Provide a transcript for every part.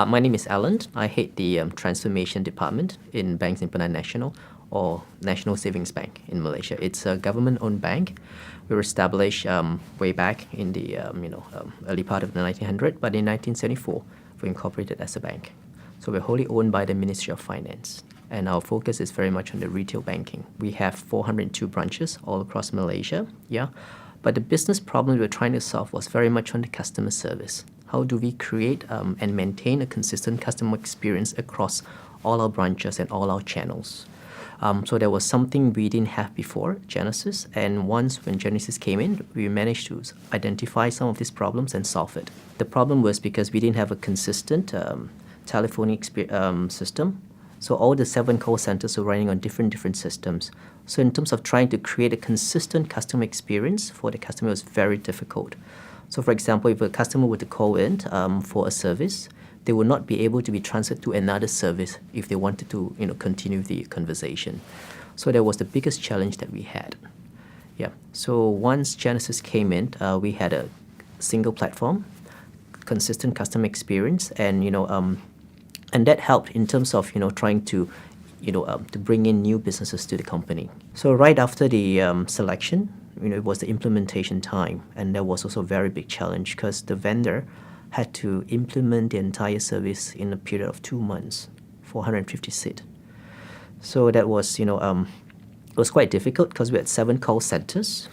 My name is Alan. I head the Transformation Department in Bank Simpanan Nasional, or National Savings Bank in Malaysia. It's a government-owned bank. We were established way back in the early part of the 1900s, but in 1974, we incorporated as a bank. So we're wholly owned by the Ministry of Finance, and our focus is very much on the retail banking. We have 402 branches all across Malaysia, but the business problem we were trying to solve was very much on the customer service. How do we create and maintain a consistent customer experience across all our branches and all our channels? So there was something we didn't have before, Genesys, and once when Genesys came in, we managed to identify some of these problems and solve it. The problem was because we didn't have a consistent telephony system, so all the 7 call centers were running on different systems. So in terms of trying to create a consistent customer experience for the customer, it was very difficult. So for example, if a customer were to call in for a service, they would not be able to be transferred to another service if they wanted to continue the conversation. So that was the biggest challenge that we had. So once Genesys came in, we had a single platform, consistent customer experience, and and that helped in terms of trying to to bring in new businesses to the company. So right after the selection, it was the implementation time, and that was also a very big challenge because the vendor had to implement the entire service in a period of 2 months, 450 seats. So that was, it was quite difficult because we had 7 call centers,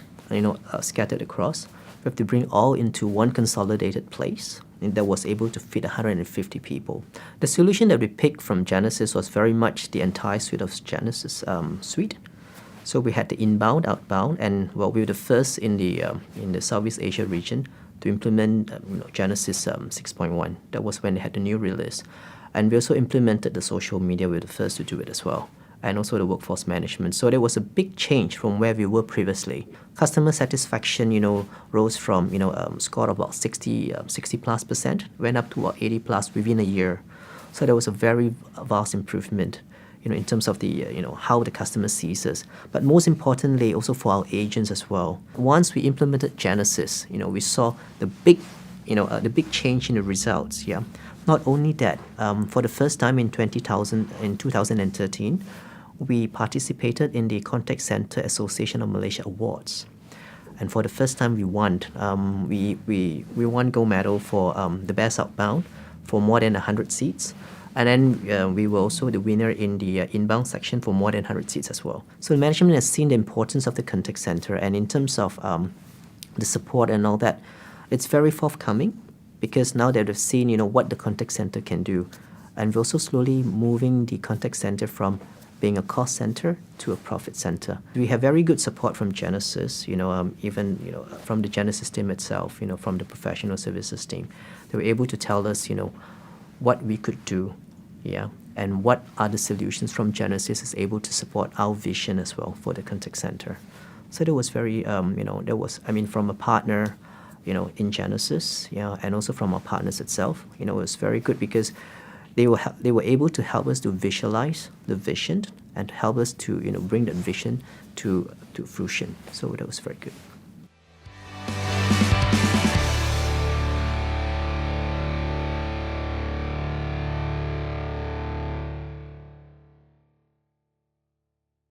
scattered across. We have to bring all into one consolidated place that was able to fit 150 people. The solution that we picked from Genesys was very much the entire suite of Genesys suite. So we had the inbound, outbound, and we were the first in the Southeast Asia region to implement Genesys 6.1. That was when they had the new release. And we also implemented the social media. We were the first to do it as well. And also the workforce management. So there was a big change from where we were previously. Customer satisfaction, rose from, score of about 60 plus percent, went up to about 80 plus within a year. So there was a very vast improvement, in terms of the, how the customer sees us. But most importantly, also for our agents as well. Once we implemented Genesys, we saw the big change in the results, Not only that, for the first time in 2013, we participated in the Contact Center Association of Malaysia Awards. And for the first time we won. We won gold medal for the best outbound for more than 100 seats. And then we were also the winner in the inbound section for more than 100 seats as well. So the management has seen the importance of the contact center, and in terms of the support and all that, it's very forthcoming because now that they've seen what the contact center can do. And we're also slowly moving the contact center from being a cost center to a profit center. We have very good support from Genesys, even from the Genesys team itself, from the professional services team. They were able to tell us, what we could do, and what are the solutions from Genesys is able to support our vision as well for the contact center. So that was very, from a partner, in Genesys, and also from our partners itself, it was very good because they were able to help us to visualize the vision and help us to bring that vision to fruition. So that was very good.